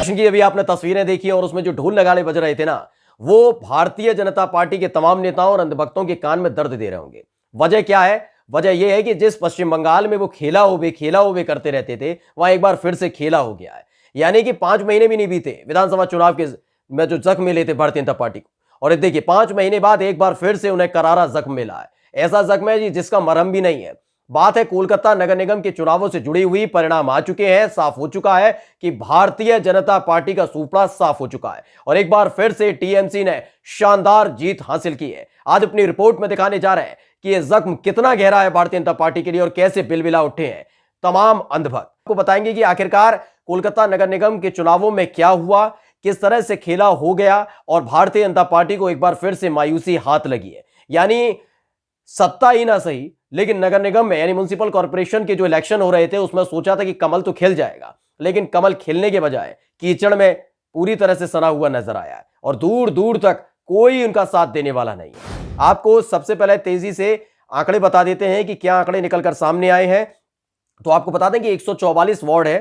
प्रदर्शन की अभी आपने तस्वीरें देखी और उसमें जो ढोल नगाड़े बज रहे थे ना, वो भारतीय जनता पार्टी के तमाम नेताओं और अंधभक्तों के कान में दर्द दे रहे होंगे। वजह क्या है? वजह यह है कि जिस पश्चिम बंगाल में वो खेला होवे करते रहते थे, वहां एक बार फिर से खेला हो गया है। यानी कि 5 महीने भी नहीं बीते विधानसभा चुनाव के में जो जख्म मिले थे भारतीय जनता पार्टी को, और देखिए 5 महीने बाद एक बार फिर से उन्हें करारा जख्म मिला है। ऐसा जख्म है जी जिसका मरहम भी नहीं है। बात है कोलकाता नगर निगम के चुनावों से जुड़ी हुई। परिणाम आ चुके हैं, साफ हो चुका है कि भारतीय जनता पार्टी का सूपड़ा साफ हो चुका है और एक बार फिर से टीएमसी ने शानदार जीत हासिल की है। आज अपनी रिपोर्ट में दिखाने जा रहे हैं कि यह जख्म कितना गहरा है भारतीय जनता पार्टी के लिए और कैसे बिलबिला उठे हैं तमाम अंधभक्त। को बताएंगे कि आखिरकार कोलकाता नगर निगम के चुनावों में क्या हुआ, किस तरह से खेला हो गया और भारतीय जनता पार्टी को एक बार फिर से मायूसी हाथ लगी है। यानी सत्ता ही ना सही, लेकिन नगर निगम में यानी म्युनिसिपल कॉर्पोरेशन के जो इलेक्शन हो रहे थे उसमें सोचा था कि कमल तो खिल जाएगा, लेकिन कमल खिलने के बजाय कीचड़ में पूरी तरह से सना हुआ नजर आया है और दूर दूर तक कोई उनका साथ देने वाला नहीं है। आपको सबसे पहले तेजी से आंकड़े बता देते हैं कि क्या आंकड़े निकलकर सामने आए हैं। तो आपको बता दें कि 144 वार्ड है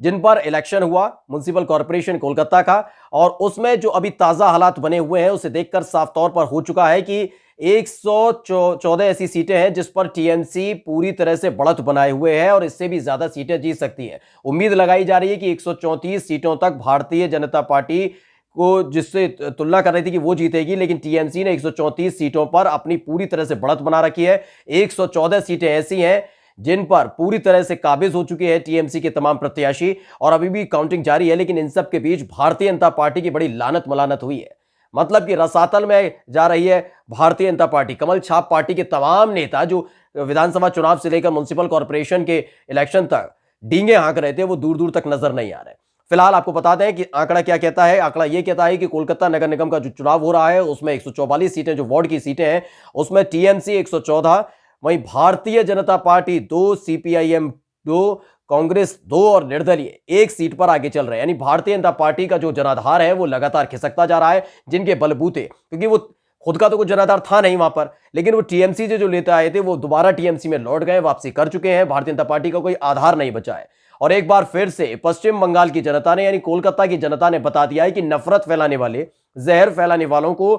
जिन पर इलेक्शन हुआ म्युनिसिपल कॉर्पोरेशन कोलकाता का, और उसमें जो अभी ताजा हालात बने हुए हैं उसे देखकर साफ तौर पर हो चुका है कि 114 ऐसी सीटें हैं जिस पर टीएमसी पूरी तरह से बढ़त बनाए हुए है और इससे भी ज्यादा सीटें जीत सकती है। उम्मीद लगाई जा रही है कि 134 सीटों तक भारतीय जनता पार्टी को जिससे तुलना कर रही थी कि वो जीतेगी, लेकिन टीएमसी ने 134 सीटों पर अपनी पूरी तरह से बढ़त बना रखी है। 114 सीटें ऐसी हैं जिन पर पूरी तरह से काबिज हो चुके हैं टीएमसी के तमाम प्रत्याशी और अभी भी काउंटिंग जारी है। लेकिन इन सब के बीच भारतीय जनता पार्टी की बड़ी लानत मलानत हुई है। मतलब कि रसातल में जा रही है भारतीय जनता पार्टी। कमल छाप पार्टी के तमाम नेता जो विधानसभा चुनाव से लेकर म्युनिसिपल कॉर्पोरेशन के इलेक्शन तक डींगे हाँक रहे थे वो दूर दूर तक नजर नहीं आ रहे। फिलहाल आपको बता दें कि आंकड़ा क्या कहता है। आंकड़ा यह कहता है कि कोलकाता नगर निगम का जो चुनाव हो रहा है उसमें 144 सीटें जो वार्ड की सीटें हैं उसमें टीएमसी 114, वहीं भारतीय जनता पार्टी 2, सीपीआईएम 2, कांग्रेस 2 और निर्दलीय 1 सीट पर आगे चल रहे हैं। यानी भारतीय जनता पार्टी का जो जनाधार है वो लगातार खिसकता जा रहा है, जिनके बलबूते, क्योंकि वो खुद का तो कोई जनाधार था नहीं वहां पर, लेकिन वो टीएमसी से जो लेते आए थे वो दोबारा टीएमसी में लौट गए, वापसी कर चुके हैं। भारतीय जनता पार्टी का कोई आधार नहीं बचा है और एक बार फिर से पश्चिम बंगाल की जनता ने यानी कोलकाता की जनता ने बता दिया है कि नफरत फैलाने वाले, जहर फैलाने वालों को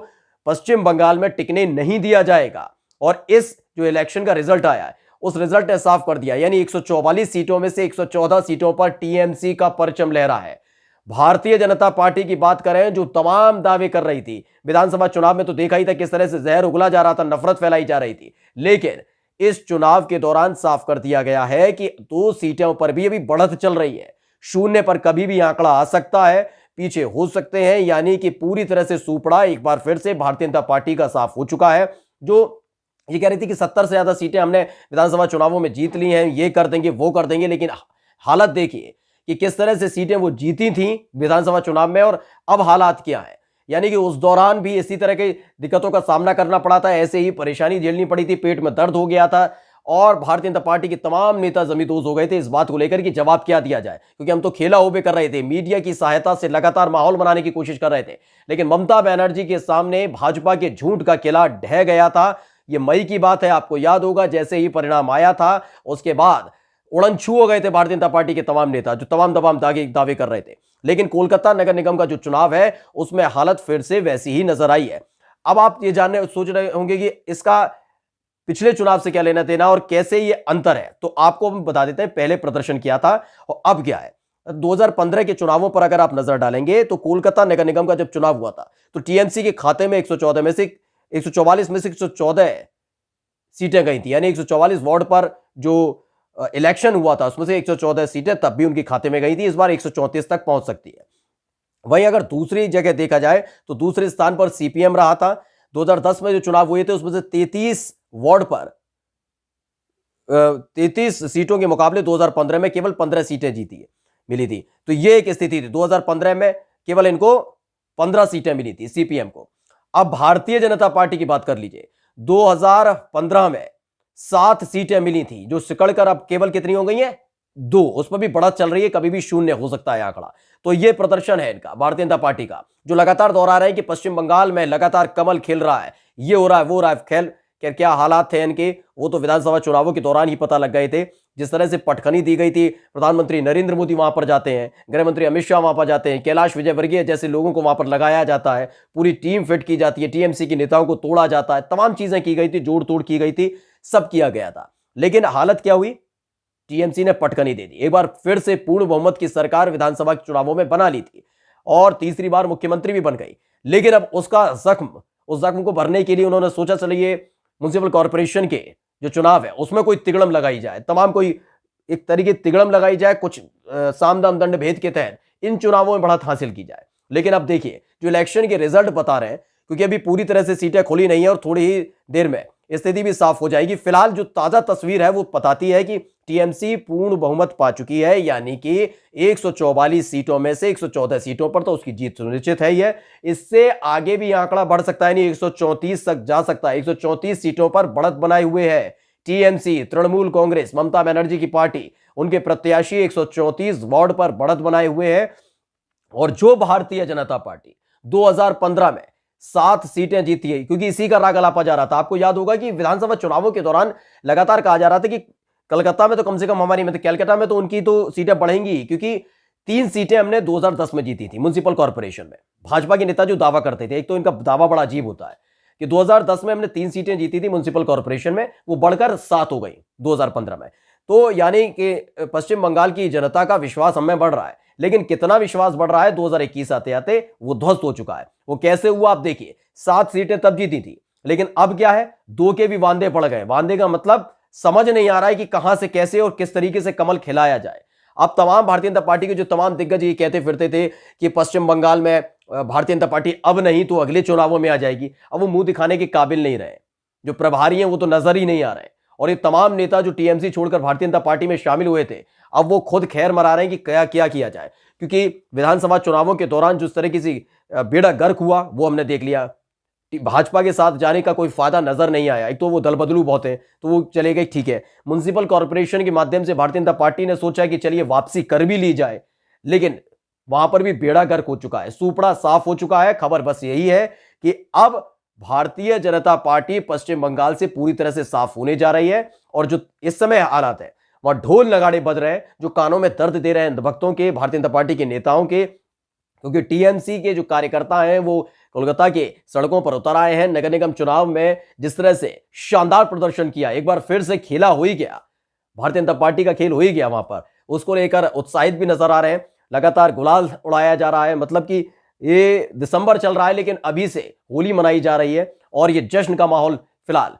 पश्चिम बंगाल में टिकने नहीं दिया जाएगा। और इस जो इलेक्शन का रिजल्ट आया है उस रिजल्ट ने साफ कर दिया, यानी 144 सीटों में से 114 सीटों पर टीएमसी का परचम लहरा है। भारतीय जनता पार्टी की बात करें जो तमाम दावे कर रही थी विधानसभा चुनाव में, तो देखा ही था किस तरह से जहर उगला जा रहा था, नफरत फैलाई जा रही थी, लेकिन इस चुनाव के दौरान साफ कर दिया गया है कि 2 सीटों पर भी अभी बढ़त चल रही है। शून्य पर कभी भी आंकड़ा आ सकता है, पीछे हो सकते हैं, यानी कि पूरी तरह से सूपड़ा एक बार फिर से भारतीय जनता पार्टी का साफ हो चुका है। जो ये कह रही थी कि 70 से ज्यादा सीटें हमने विधानसभा चुनावों में जीत ली हैं, ये कर देंगे वो कर देंगे, लेकिन हालत देखिए कि किस तरह से सीटें वो जीती थी विधानसभा चुनाव में और अब हालात क्या है। यानी कि उस दौरान भी इसी तरह की दिक्कतों का सामना करना पड़ा था, ऐसे ही परेशानी झेलनी पड़ी थी, पेट में दर्द हो गया था और भारतीय जनता पार्टी के तमाम नेता जमींदोज हो गए थे इस बात को लेकर कि जवाब क्या दिया जाए, क्योंकि हम तो खेला होबे कर रहे थे, मीडिया की सहायता से लगातार माहौल बनाने की कोशिश कर रहे थे, लेकिन ममता बनर्जी के सामने भाजपा के झूठ का किला ढह गया था। ये मई की बात है, आपको याद होगा, जैसे ही परिणाम आया था उसके बाद उड़नछू हो गए थे भारतीय जनता पार्टी के तमाम नेता जो तमाम दावे कर रहे थे। लेकिन कोलकाता नगर निगम का जो चुनाव है उसमें हालत फिर से वैसी ही नजर आई है। अब आप ये जानने सोच रहे होंगे कि इसका पिछले चुनाव से क्या लेना देना और कैसे ये अंतर है, तो आपको हम बता देते हैं पहले प्रदर्शन किया था और अब क्या है। 2015 के चुनावों पर अगर आप नजर डालेंगे तो कोलकाता नगर निगम का जब चुनाव हुआ था तो टीएमसी के खाते में 114 में से 144 में से 114 सीटें गई थी, यानी 144 वार्ड पर जो इलेक्शन हुआ था उसमें से 114 सीटें तब भी उनके खाते में गई थी। इस बार 134 तक पहुंच सकती है। वहीं अगर दूसरी जगह देखा जाए तो दूसरे स्थान पर सीपीएम रहा था। 2010 में जो चुनाव हुए थे उसमें से 33 वार्ड पर 33 सीटों के मुकाबले 2015 में केवल 15 सीटें मिली थी। तो यह एक स्थिति थी, 2015 में केवल इनको 15 सीटें मिली थी सीपीएम को। अब भारतीय जनता पार्टी की बात कर लीजिए, 2015 में 7 सीटें मिली थी जो सिकड़कर अब केवल कितनी हो गई हैं? 2। उस पर भी बढ़त चल रही है, कभी भी शून्य हो सकता है आंकड़ा। तो यह प्रदर्शन है इनका भारतीय जनता पार्टी का, जो लगातार दोहरा रहे हैं कि पश्चिम बंगाल में लगातार कमल खिल रहा है, ये हो रहा है वो हो रहा है। खेल क्या हालात थे इनके वो तो विधानसभा चुनावों के दौरान ही पता लग गए थे। जिस तरह से पटखनी दी गई थी, प्रधानमंत्री नरेंद्र मोदी वहां पर जाते हैं, गृह मंत्री अमित शाह वहां पर जाते हैं, कैलाश विजयवर्गीय जैसे लोगों को वहां पर लगाया जाता है, पूरी टीम फिट की जाती है, टीएमसी के नेताओं को तोड़ा जाता है, तमाम चीजें की गई थी, जोड़ तोड़ की गई थी, सब किया गया था। लेकिन हालत क्या हुई? टीएमसी ने पटकनी दे दी। एक बार फिर से पूर्ण बहुमत की सरकार विधानसभा के चुनावों में बना ली थी और तीसरी बार मुख्यमंत्री भी बन गई। लेकिन अब उस जख्म को भरने के लिए उन्होंने सोचा चलिए म्युनिसिपल कॉर्पोरेशन के जो चुनाव है उसमें कोई तिगड़म लगाई जाए, तमाम कोई एक तरीके तिगड़म लगाई जाए, कुछ साम दाम दंड भेद के तहत इन चुनावों में बढ़त हासिल की जाए। लेकिन अब देखिए जो इलेक्शन के रिजल्ट बता रहे हैं, क्योंकि अभी पूरी तरह से सीटें खुली नहीं है और थोड़ी ही देर में स्थिति भी साफ हो जाएगी। फिलहाल जो ताजा तस्वीर है वो बताती है कि टीएमसी पूर्ण बहुमत पा चुकी है, यानी कि 144 सीटों में से 114 सीटों पर तो उसकी जीत सुनिश्चित है ही है। इससे आगे भी आंकड़ा बढ़ सकता है, नहीं 134 तक जा सकता है। 134 सीटों पर बढ़त बनाए हुए है टीएमसी, तृणमूल कांग्रेस, ममता बनर्जी की पार्टी, उनके प्रत्याशी 134 वार्ड पर बढ़त बनाए हुए हैं। और जो भारतीय जनता पार्टी 2015 में 7 सीटें जीती है, क्योंकि इसी का राग अलापा जा रहा था। आपको याद होगा कि विधानसभा चुनावों के दौरान लगातार कहा जा रहा था कि कलकत्ता में तो कम से कम हमारी, मतलब कलकत्ता में तो उनकी तो सीटें बढ़ेंगी, क्योंकि 3 सीटें हमने 2010 में जीती थी म्युनिसिपल कॉर्पोरेशन में। भाजपा के नेता जो दावा करते थे, एक तो इनका दावा बड़ा अजीब होता है कि 2010 में हमने 3 सीटें जीती थी म्युनिसिपल कॉर्पोरेशन में, वो बढ़कर 7 हो गई 2015 में। तो यानी कि पश्चिम बंगाल की जनता का विश्वास हमें बढ़ रहा है। लेकिन कितना विश्वास बढ़ रहा है, 2021 आते आते वो ध्वस्त हो चुका है। वो कैसे हुआ आप देखिए, 7 सीटें तब जीती थी, लेकिन अब क्या है, 2 के भी वांदे पड़ गए। वांदे का मतलब समझ नहीं आ रहा है कि कहां से कैसे और किस तरीके से कमल खिलाया जाए। अब तमाम भारतीय जनता पार्टी के जो तमाम दिग्गज ये कहते फिरते थे कि पश्चिम बंगाल में भारतीय जनता पार्टी अब नहीं तो अगले चुनावों में आ जाएगी, अब वो मुंह दिखाने के काबिल नहीं रहे। जो प्रभारी हैं वो तो नजर ही नहीं आ रहे। और ये तमाम नेता जो टीएमसी छोड़कर भारतीय जनता पार्टी में शामिल हुए थे, अब वो खुद खैर मरा रहे हैं कि क्या क्या किया जाए, क्योंकि विधानसभा चुनावों के दौरान जिस तरह की बेड़ा गर्क हुआ वो हमने देख लिया। भाजपा के साथ जाने का कोई फायदा नजर नहीं आया। एक तो वो दल बदलू बहुत है, तो वो चले गए, ठीक है। म्युनिसिपल कॉर्पोरेशन के माध्यम से भारतीय जनता पार्टी ने सोचा कि चलिए वापसी कर भी ली जाए, लेकिन वहां पर भी बेड़ा गर्क हो चुका है, सुपड़ा साफ हो चुका है। खबर बस यही है कि अब भारतीय जनता पार्टी पश्चिम बंगाल से पूरी तरह से साफ होने जा रही है। और जो इस समय हालात है, वहां ढोल नगाड़े बज रहे हैं जो कानों में दर्द दे रहे हैं भक्तों के, भारतीय जनता पार्टी के नेताओं के, क्योंकि टीएमसी के जो कार्यकर्ता हैं वो कोलकाता के सड़कों पर उतर आए हैं। नगर निगम चुनाव में जिस तरह से शानदार प्रदर्शन किया, एक बार फिर से खेला हो ही गया, भारतीय जनता पार्टी का खेल हो ही गया वहां पर, उसको लेकर उत्साहित भी नजर आ रहे हैं। लगातार गुलाल उड़ाया जा रहा है, मतलब कि ये दिसंबर चल रहा है लेकिन अभी से होली मनाई जा रही है और ये जश्न का माहौल फिलहाल